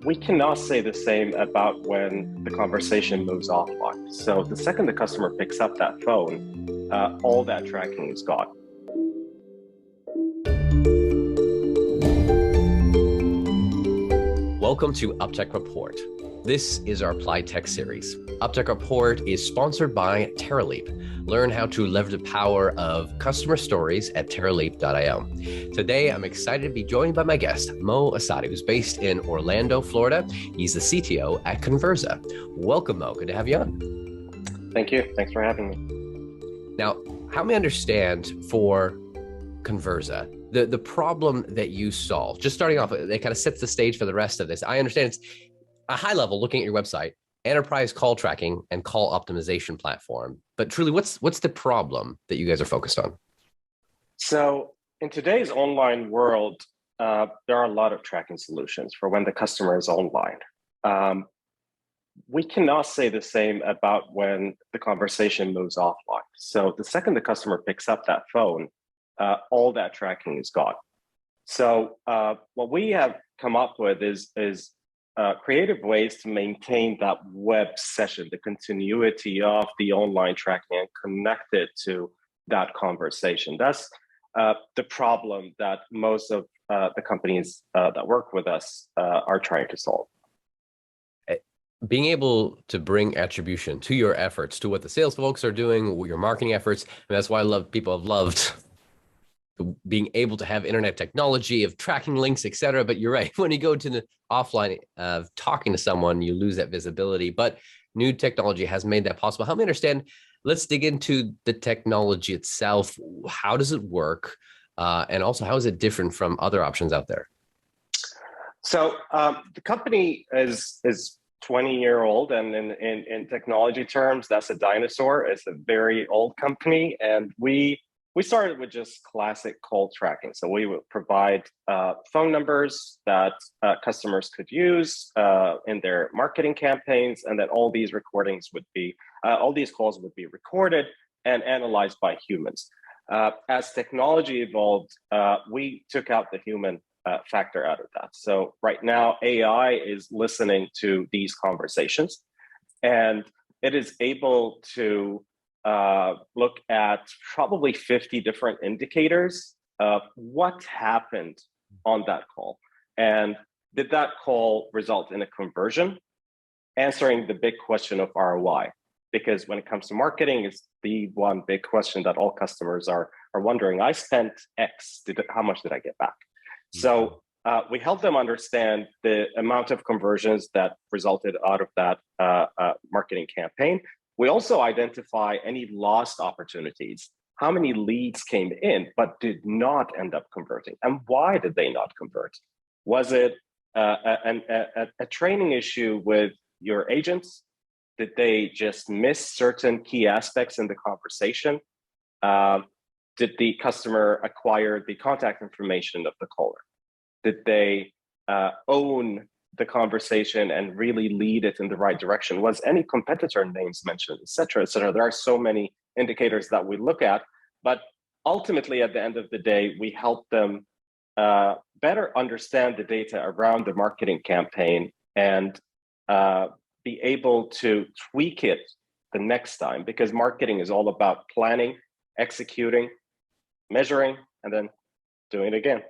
We cannot say the same about when the conversation moves offline. So the second the customer picks up that phone, all that tracking is gone. Welcome to UpTech Report. This is our Applied Tech series. UpTech Report is sponsored by Teraleap. Learn how to leverage the power of customer stories at teraleap.io. Today, I'm excited to be joined by my guest, Mo Asady, who's based in Orlando, Florida. He's the CTO at Convirza. Welcome, Mo. Good to have you on. Thank you. Thanks for having me. Now, help me understand for Convirza, the problem that you solve. Just starting off, it kind of sets the stage for the rest of this. I understand it's a high level looking at your website, enterprise call tracking and call optimization platform. But truly, what's the problem that you guys are focused on? So in today's online world, there are a lot of tracking solutions for when the customer is online. We cannot say the same about when the conversation moves offline. So the second the customer picks up that phone, all that tracking is gone. So what we have come up with is creative ways to maintain that web session, the continuity of the online tracking and connect it to that conversation. That's the problem that most of the companies that work with us are trying to solve. Being able to bring attribution to your efforts, to what the sales folks are doing, your marketing efforts, and that's why people have loved being able to have internet technology of tracking links, et cetera. But you're right, when you go to the offline of talking to someone, you lose that visibility. But new technology has made that possible. Help me understand. Let's dig into the technology itself. How does it work? And also, how is it different from other options out there? So the company is 20-year-old, and in technology terms, that's a dinosaur. It's a very old company, and we started with just classic call tracking. So we would provide phone numbers that customers could use in their marketing campaigns, and then all these recordings would be, all these calls would be recorded and analyzed by humans. As technology evolved, we took out the human factor out of that. So right now, AI is listening to these conversations, and it is able to look at probably 50 different indicators of what happened on that call. And did that call result in a conversion? Answering the big question of ROI. Because when it comes to marketing, it's the one big question that all customers are wondering. I spent X, how much did I get back? So we help them understand the amount of conversions that resulted out of that marketing campaign. We also identify any lost opportunities. How many leads came in but did not end up converting? And why did they not convert? Was it a training issue with your agents? Did they just miss certain key aspects in the conversation? Did the customer acquire the contact information of the caller? Did they own the conversation and really lead it in the right direction? Was any competitor names mentioned, et cetera, et cetera? There are so many indicators that we look at, but ultimately at the end of the day, we help them better understand the data around the marketing campaign and be able to tweak it the next time, because marketing is all about planning, executing, measuring, and then doing it again.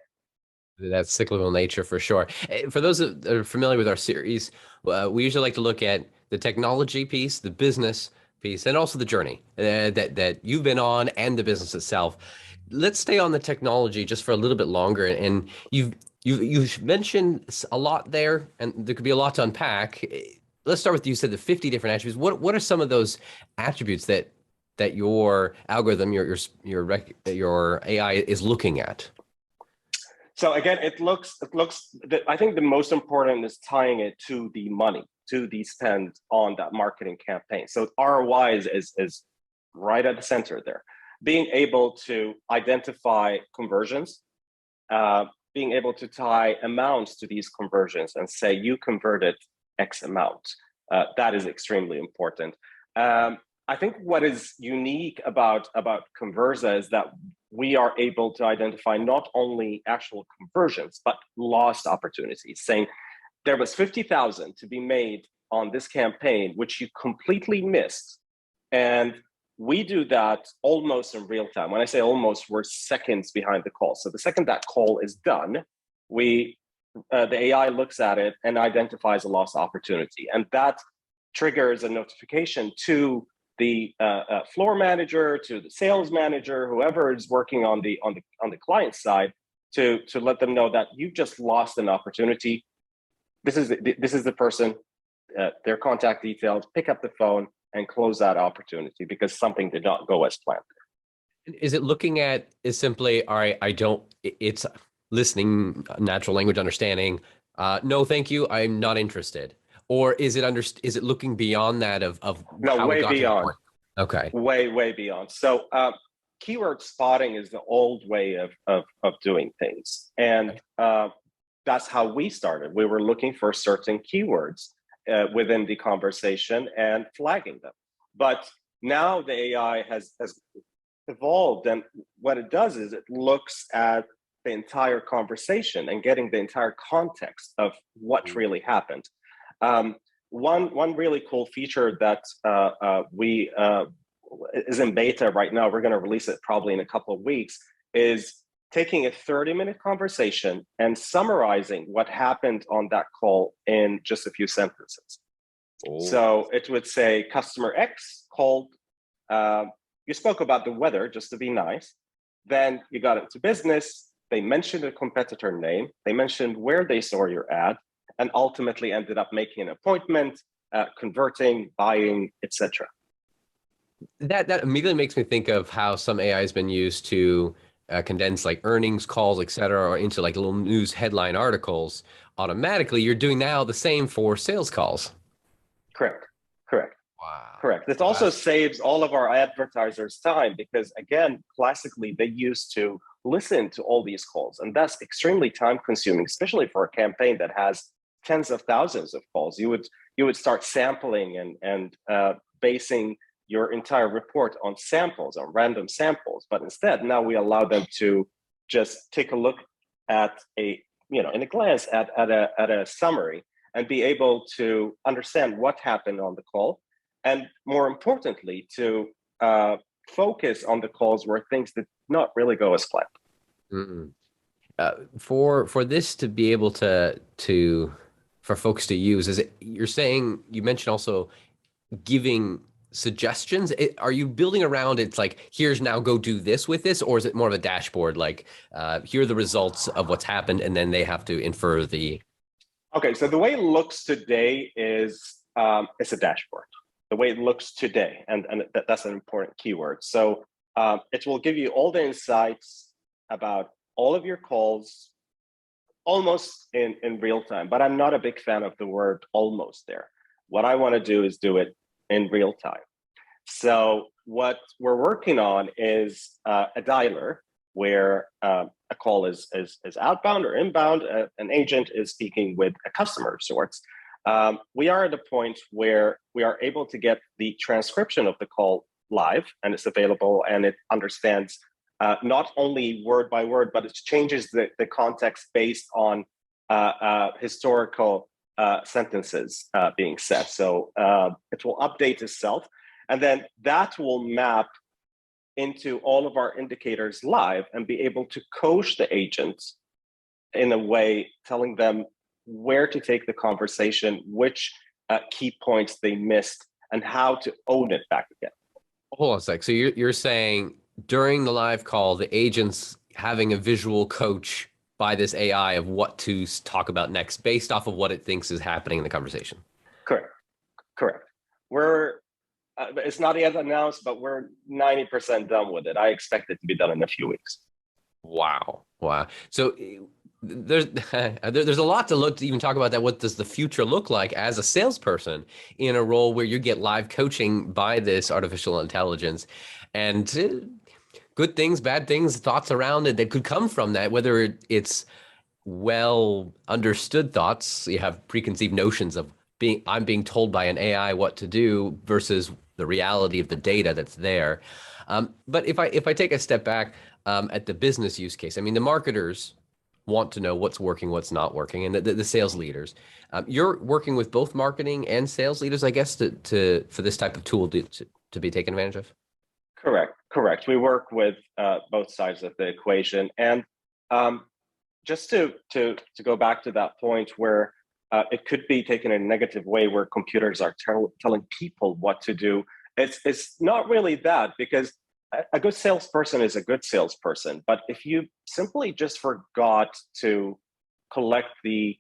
That cyclical nature for sure. For those that are familiar with our series, we usually like to look at the technology piece, the business piece, and also the journey that you've been on and the business itself. Let's stay on the technology just for a little bit longer. And you've mentioned a lot there, and there could be a lot to unpack. Let's start with, you said the 50 different attributes. What are some of those attributes that your algorithm, your AI is looking at? So again, I think the most important is tying it to the money, to the spend on that marketing campaign. So ROI is right at the center there. Being able to identify conversions, being able to tie amounts to these conversions and say you converted X amount, that is extremely important. I think what is unique about Convirza is that we are able to identify not only actual conversions, but lost opportunities, saying there was 50,000 to be made on this campaign, which you completely missed. And we do that almost in real time. When I say almost, we're seconds behind the call. So the second that call is done, the AI looks at it and identifies a lost opportunity. And that triggers a notification to the floor manager, to the sales manager, whoever is working on the client side, to let them know that you've just lost an opportunity. This is the person, their contact details. Pick up the phone and close that opportunity because something did not go as planned. Is it looking at is simply, all right, it's listening, natural language understanding. No, thank you, I'm not interested. Or is it looking beyond that of no, how way it got beyond. to the point? Okay. Way beyond. So keyword spotting is the old way of doing things. And that's how we started. We were looking for certain keywords within the conversation and flagging them. But now the AI has evolved, and what it does is it looks at the entire conversation and getting the entire context of what really happened. One really cool feature that we is in beta right now, we're going to release it probably in a couple of weeks, is taking a 30-minute conversation and summarizing what happened on that call in just a few sentences. Oh. So it would say, customer X called, you spoke about the weather, just to be nice. Then you got into business. They mentioned a competitor name. They mentioned where they saw your ad, and ultimately ended up making an appointment, converting, buying, etc. That immediately makes me think of how some AI has been used to condense like earnings calls, et cetera, or into like little news headline articles. Automatically, you're doing now the same for sales calls. Correct. Wow. Correct. This also saves all of our advertisers time because, again, classically, they used to listen to all these calls, and that's extremely time consuming, especially for a campaign that has tens of thousands of calls. You would start sampling and basing your entire report on samples, on random samples. But instead, now we allow them to just take a look at in a glance at a summary and be able to understand what happened on the call. And more importantly, to focus on the calls where things did not really go as planned. Mm-hmm. For this to be able for folks to use, is it, you're saying, you mentioned also giving suggestions. Are you building around it's like, here's now go do this with this, or is it more of a dashboard, like here are the results of what's happened, and then they have to infer the... Okay, so the way it looks today is it's a dashboard. The way it looks today, and that's an important keyword. So it will give you all the insights about all of your calls almost in real time, but I'm not a big fan of the word almost there. What I want to do is do it in real time. So what we're working on is a dialer where a call is outbound or inbound. An agent is speaking with a customer of sorts. We are at a point where we are able to get the transcription of the call live, and it's available, and it understands not only word by word, but it changes the context based on historical sentences being said. So it will update itself, and then that will map into all of our indicators live and be able to coach the agents in a way, telling them where to take the conversation, which key points they missed, and how to own it back again. Hold on a sec. So you're saying during the live call, the agent's having a visual coach by this AI of what to talk about next based off of what it thinks is happening in the conversation. Correct. We're it's not yet announced, but we're 90% done with it. I expect it to be done in a few weeks. Wow. So there's a lot to even talk about that. What does the future look like as a salesperson in a role where you get live coaching by this artificial intelligence, and good things, bad things, thoughts around it that could come from that, whether it's well understood thoughts, you have preconceived notions of I'm being told by an AI what to do versus the reality of the data that's there. But if I take a step back at the business use case, I mean, the marketers want to know what's working, what's not working, and the sales leaders. You're working with both marketing and sales leaders, I guess, for this type of tool to be taken advantage of. Correct. We work with both sides of the equation, and just to go back to that point where it could be taken in a negative way, where computers are telling people what to do. It's not really that, because a good salesperson is a good salesperson. But if you simply just forgot to collect the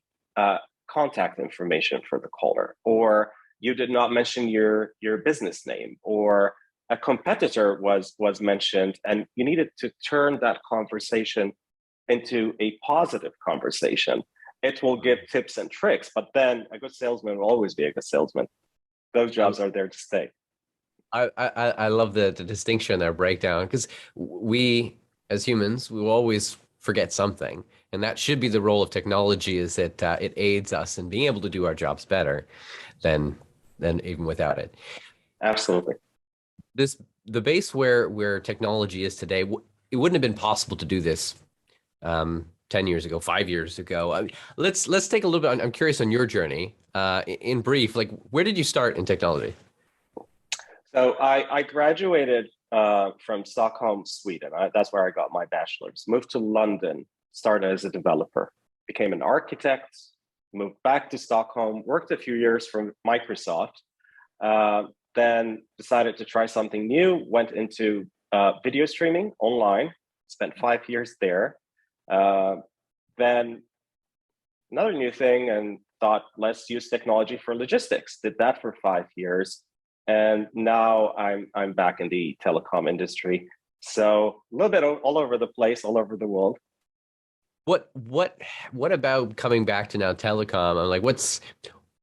contact information for the caller, or you did not mention your business name, or a competitor was mentioned, and you needed to turn that conversation into a positive conversation, it will give tips and tricks. But then a good salesman will always be a good salesman. Those jobs are there to stay. I love the distinction there, breakdown, because we as humans, we will always forget something. And that should be the role of technology, is that it aids us in being able to do our jobs better than even without it. Absolutely. The base where technology is today, it wouldn't have been possible to do this 10 years ago, 5 years ago. Let's take a little bit. I'm curious on your journey. In brief, like, where did you start in technology? So I graduated from Stockholm, Sweden. That's where I got my bachelor's. Moved to London, started as a developer, became an architect, moved back to Stockholm, worked a few years for Microsoft, then decided to try something new, went into video streaming online, spent 5 years there. Then another new thing, and thought, let's use technology for logistics. Did that for 5 years. And now I'm back in the telecom industry. So a little bit all over the place, all over the world. What about coming back to now telecom? I'm like,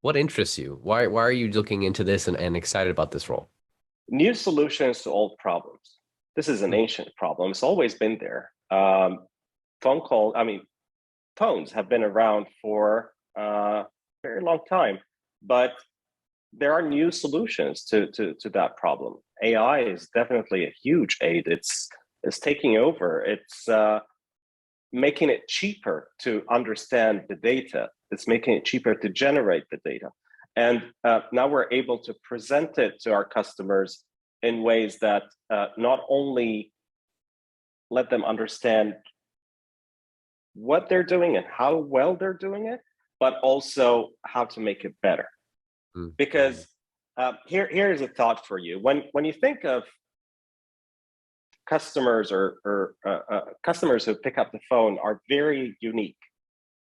what interests you? Why are you looking into this and excited about this role? New solutions to old problems. This is an ancient problem. It's always been there. Phones have been around for a very long time, but there are new solutions to that problem. AI is definitely a huge aid. It's taking over. It's making it cheaper to understand the data. It's making it cheaper to generate the data. And now we're able to present it to our customers in ways that not only let them understand what they're doing and how well they're doing it, but also how to make it better. Because here's a thought for you. When you think of customers or customers who pick up the phone are very unique.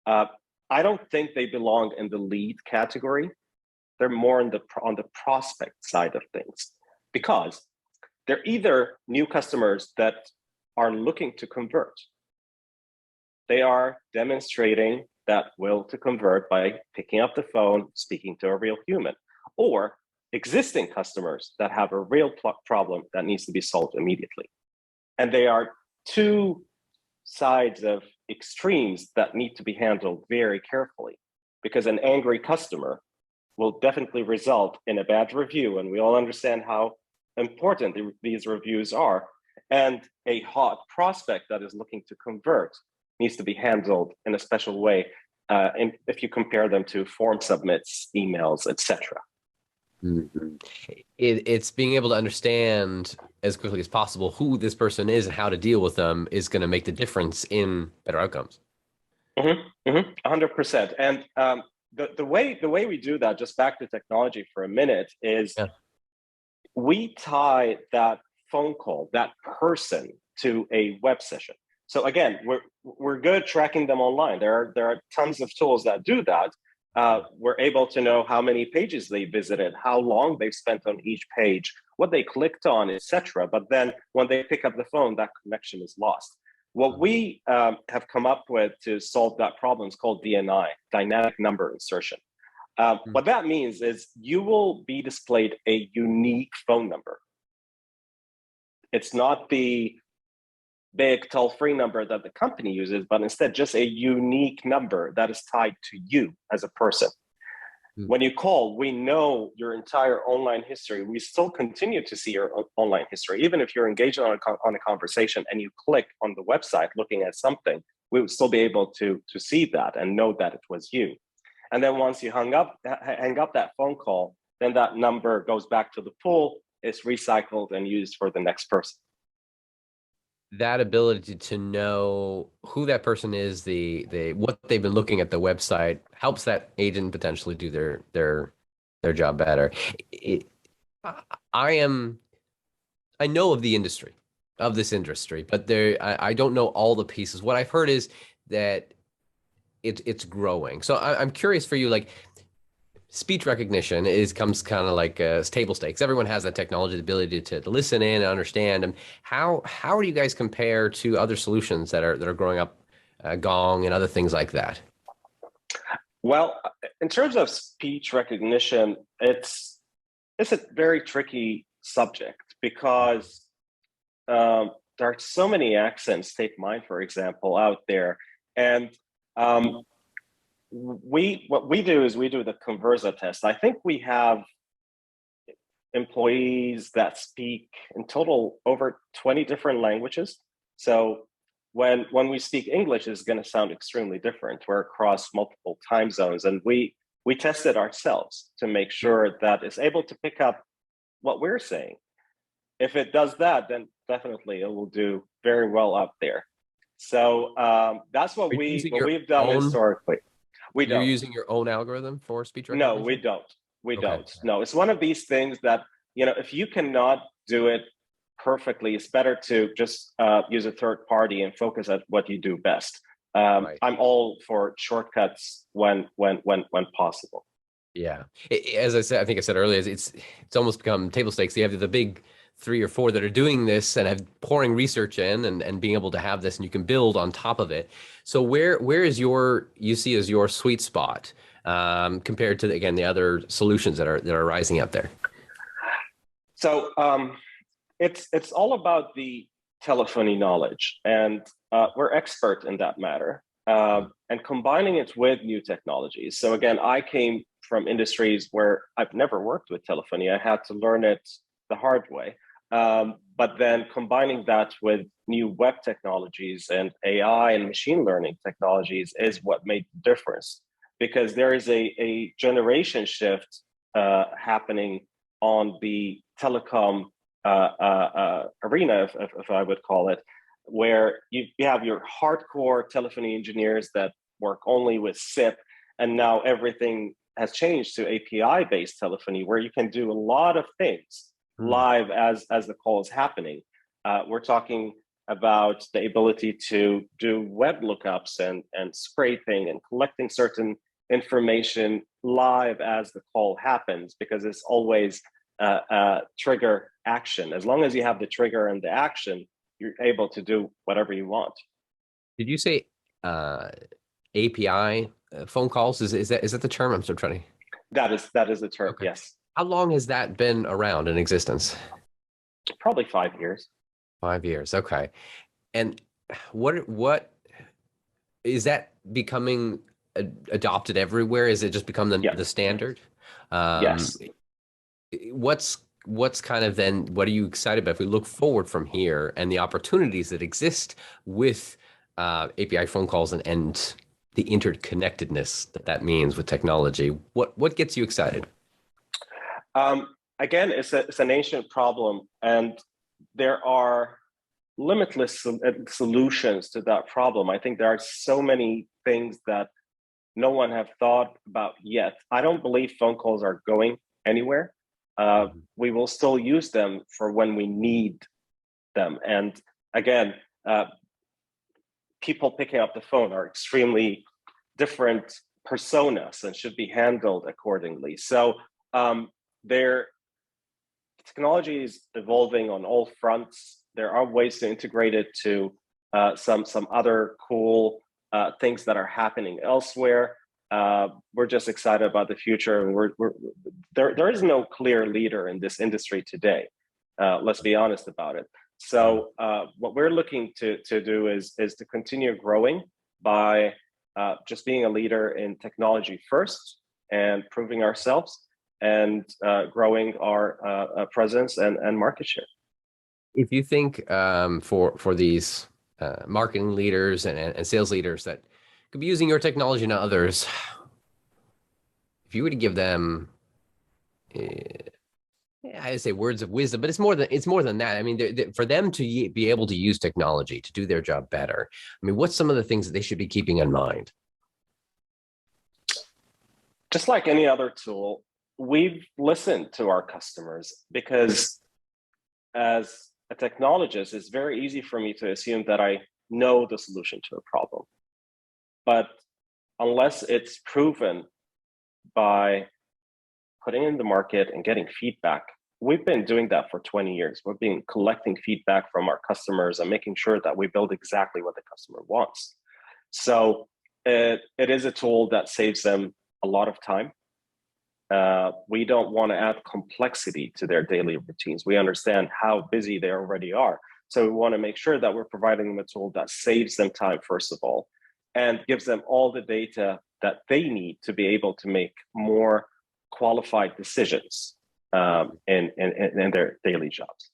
I don't think they belong in the lead category. They're more on the prospect side of things, because they're either new customers that are looking to convert. They are demonstrating that will to convert by picking up the phone, speaking to a real human, or existing customers that have a real problem that needs to be solved immediately. And they are two sides of extremes that need to be handled very carefully, because an angry customer will definitely result in a bad review. And we all understand how important these reviews are. And a hot prospect that is looking to convert needs to be handled in a special way. And if you compare them to form submits, emails, etc. Mm-hmm. It's being able to understand as quickly as possible who this person is and how to deal with them is going to make the difference in better outcomes. 100%. And the way we do that, just back to technology for a minute, is we tie that phone call, that person, to a web session. So again, we're good tracking them online. There are tons of tools that do that. We're able to know how many pages they visited, how long they've spent on each page, what they clicked on, etc. But then when they pick up the phone, that connection is lost. What we have come up with to solve that problem is called DNI, dynamic number insertion. What that means is you will be displayed a unique phone number. It's not the big toll-free number that the company uses, but instead just a unique number that is tied to you as a person. When you call, we know your entire online history. We still continue to see your online history. Even if you're engaged on a conversation and you click on the website looking at something, we would still be able to see that and know that it was you. And then once you hang up that phone call, then that number goes back to the pool, is recycled and used for the next person. That ability to know who that person is, the what they've been looking at the website, helps that agent potentially do their job better. I know of this industry, but I don't know all the pieces. What I've heard is that it's growing. So I'm curious for you, like, speech recognition comes kind of like table stakes. Everyone has that technology, the ability to listen in and understand. And how do you guys compare to other solutions that are growing up, Gong and other things like that? Well, in terms of speech recognition, it's a very tricky subject because there are so many accents. Take mine, for example, out there, and what we do is we do the Convirza test. I think we have employees that speak in total over 20 different languages. So when we speak English, it's going to sound extremely different. We're across multiple time zones, and we test it ourselves to make sure that it's able to pick up what we're saying. If it does that, then definitely it will do very well out there. So that's what we've done historically. You're using your own algorithm for speech recognition? No, we don't. We don't. No, it's one of these things that, if you cannot do it perfectly, it's better to just use a third party and focus at what you do best. Right. I'm all for shortcuts when possible. Yeah. As I said, I think I said earlier, it's almost become table stakes. You have the big 3 or 4 that are doing this and have pouring research in and being able to have this, and you can build on top of it. So where is you see as your sweet spot compared to, again, the other solutions that are rising up there? So it's all about the telephony knowledge, and we're expert in that matter, and combining it with new technologies. So again, I came from industries where I've never worked with telephony. I had to learn it the hard way. But then combining that with new web technologies and AI and machine learning technologies is what made the difference, because there is a generation shift happening on the telecom arena, if I would call it, where you have your hardcore telephony engineers that work only with SIP, and now everything has changed to API-based telephony, where you can do a lot of things live as the call is happening. We're talking about the ability to do web lookups and scraping and collecting certain information live as the call happens, because it's always trigger action. As long as you have the trigger and the action, you're able to do whatever you want. Did you say API phone calls? Is that the term? I'm still trying to. That is the term. Okay. Yes. How long has that been around in existence? Probably 5 years. 5 years. Okay. And what is that becoming adopted everywhere? Is it just become the standard? Yes. What's kind of then, what are you excited about if we look forward from here and the opportunities that exist with API phone calls and the interconnectedness that means with technology? What gets you excited? Again, it's an ancient problem, and there are limitless solutions to that problem. I think there are so many things that no one have thought about yet. I don't believe phone calls are going anywhere. We will still use them for when we need them. And again, people picking up the phone are extremely different personas and should be handled accordingly. So technology is evolving on all fronts. There are ways to integrate it to some other cool things that are happening elsewhere. We're just excited about the future, and there is no clear leader in this industry today. Let's be honest about it. So what we're looking to do is to continue growing by just being a leader in technology first and proving ourselves, and growing our presence and market share. If you think for these marketing leaders and sales leaders that could be using your technology and others, if you were to give them, I'd say words of wisdom, but it's more than that. I mean, for them to be able to use technology to do their job better, I mean, what's some of the things that they should be keeping in mind? Just like any other tool, we've listened to our customers because as a technologist, it's very easy for me to assume that I know the solution to a problem. But unless it's proven by putting in the market and getting feedback, we've been doing that for 20 years. We've been collecting feedback from our customers and making sure that we build exactly what the customer wants. So it is a tool that saves them a lot of time. We don't want to add complexity to their daily routines. We understand how busy they already are. So we want to make sure that we're providing them a tool that saves them time, first of all, and gives them all the data that they need to be able to make more qualified decisions in their daily jobs.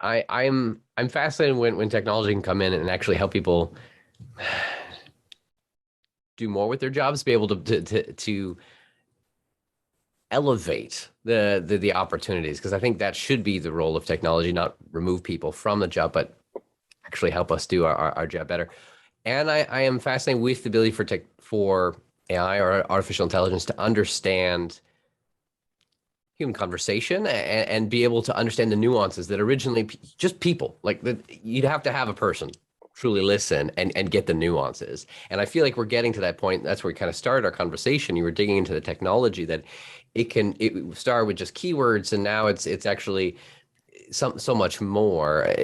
I'm fascinated when technology can come in and actually help people do more with their jobs, be able to elevate the opportunities, because I think that should be the role of technology, not remove people from the job, but actually help us do our job better. And I am fascinated with the ability for AI or artificial intelligence to understand human conversation and be able to understand the nuances that originally just people, like you'd have to have a person truly listen and get the nuances. And I feel like we're getting to that point. That's where we kind of started our conversation. You were digging into the technology that it start with just keywords, and now it's actually so much more.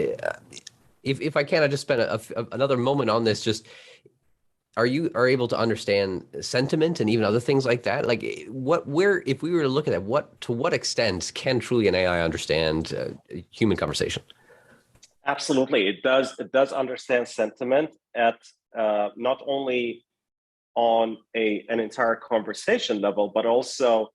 If I can, I just spend another moment on this. Just are able to understand sentiment and even other things like that? Like if we were to look at that, to what extent can truly an AI understand human conversation? Absolutely, it does. It does understand sentiment at not only on an entire conversation level, but also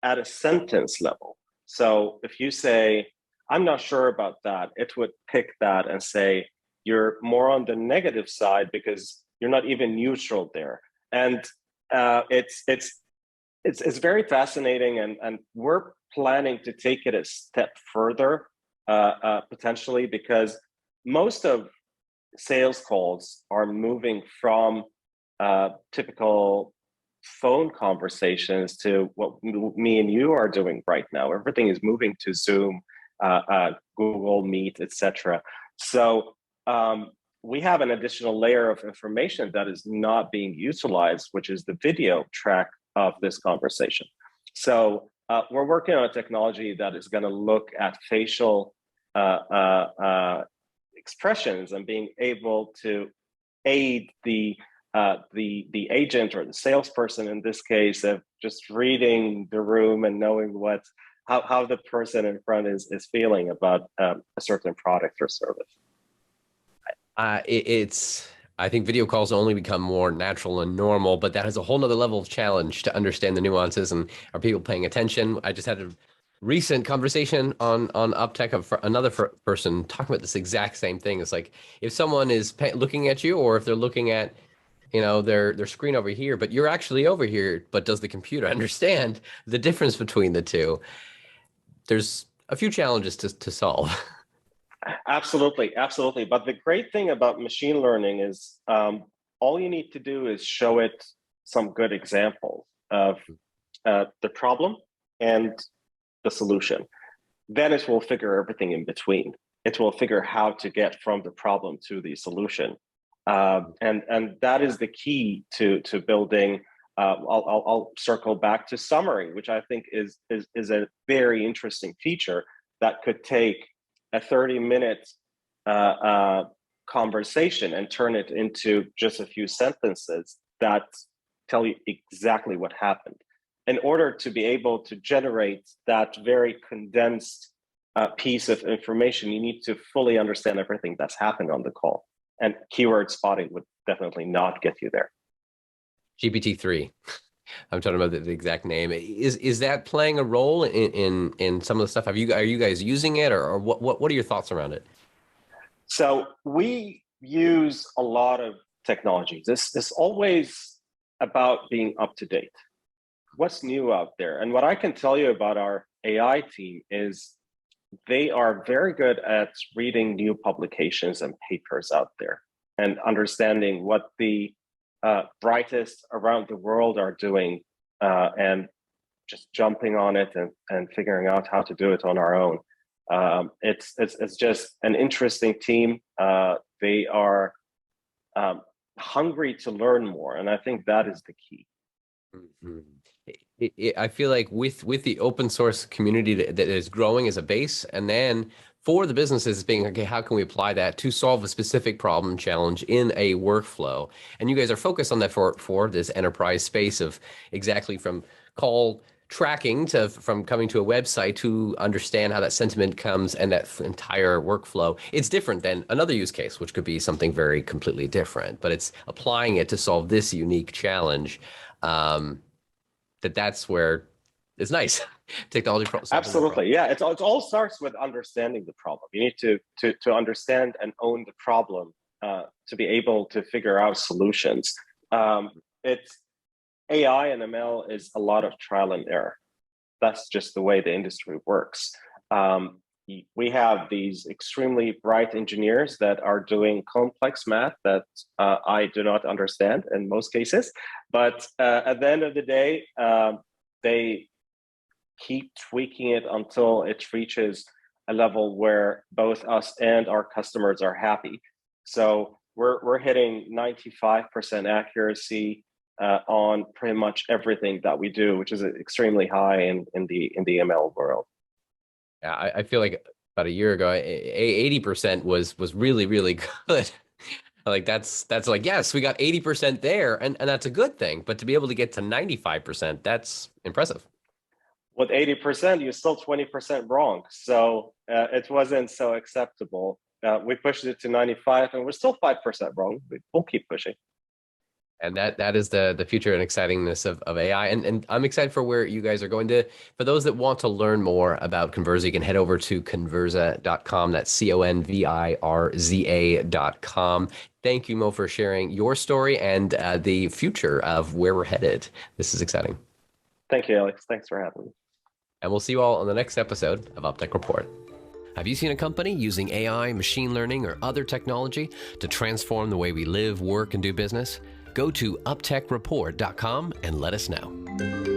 at a sentence level. So if you say, "I'm not sure about that," it would pick that and say, "You're more on the negative side because you're not even neutral there." And it's very fascinating, and we're planning to take it a step further. Potentially, because most of sales calls are moving from typical phone conversations to what me and you are doing right now. Everything is moving to Zoom, Google Meet, etc. So we have an additional layer of information that is not being utilized, which is the video track of this conversation. So we're working on a technology that is going to look at facial expressions and being able to aid the agent or the salesperson in this case of just reading the room and knowing how the person in front is feeling about a certain product or service. I think video calls only become more natural and normal, but that has a whole nother level of challenge to understand the nuances and are people paying attention. I just had a recent conversation on UpTech of another person talking about this exact same thing. It's like if someone is looking at you, or if they're looking at their screen over here, but you're actually over here, but does the computer understand the difference between the two? There's a few challenges to solve. Absolutely. But the great thing about machine learning is all you need to do is show it some good examples of the problem and the solution. Then it will figure everything in between. It will figure how to get from the problem to the solution. And that is the key to building. I'll circle back to summary, which I think is a very interesting feature that could take a 30-minute conversation and turn it into just a few sentences that tell you exactly what happened. In order to be able to generate that very condensed piece of information, you need to fully understand everything that's happened on the call. And keyword spotting would definitely not get you there. GPT-3. I'm talking about the exact name. Is that playing a role in some of the stuff? Are you guys using it, or what are your thoughts around it? So we use a lot of technology. This is always about being up to date. What's new out there? And what I can tell you about our AI team is they are very good at reading new publications and papers out there and understanding what the brightest around the world are doing, and just jumping on it and figuring out how to do it on our own. It's just an interesting team. They are hungry to learn more, and I think that is the key. Mm-hmm. I feel like with the open source community that is growing as a base, and then for the businesses being, okay, how can we apply that to solve a specific problem challenge in a workflow? And you guys are focused on that for this enterprise space of exactly from call tracking to from coming to a website to understand how that sentiment comes and that entire workflow. It's different than another use case, which could be something very completely different, but it's applying it to solve this unique challenge. That's where it's nice. Technology problem. Absolutely. Yeah. It all starts with understanding the problem. You need to understand and own the problem to be able to figure out solutions. It's AI and ML is a lot of trial and error. That's just the way the industry works. We have these extremely bright engineers that are doing complex math that I do not understand in most cases. But at the end of the day, they keep tweaking it until it reaches a level where both us and our customers are happy. So we're hitting 95% accuracy on pretty much everything that we do, which is extremely high in the ML world. Yeah, I feel like about a year ago, 80% was really, really good. Like that's like, yes, we got 80% there, and that's a good thing. But to be able to get to 95%, that's impressive. With 80%, you're still 20% wrong. So it wasn't so acceptable. We pushed it to 95, and we're still 5% wrong. We'll keep pushing. And that is the future and excitingness of AI. And I'm excited for where you guys are going to. For those that want to learn more about Convirza, you can head over to convirza.com. That's convirza.com. Thank you, Mo, for sharing your story and the future of where we're headed. This is exciting. Thank you, Alex. Thanks for having me. And we'll see you all on the next episode of UpTech Report. Have you seen a company using AI, machine learning, or other technology to transform the way we live, work, and do business? Go to uptechreport.com and let us know.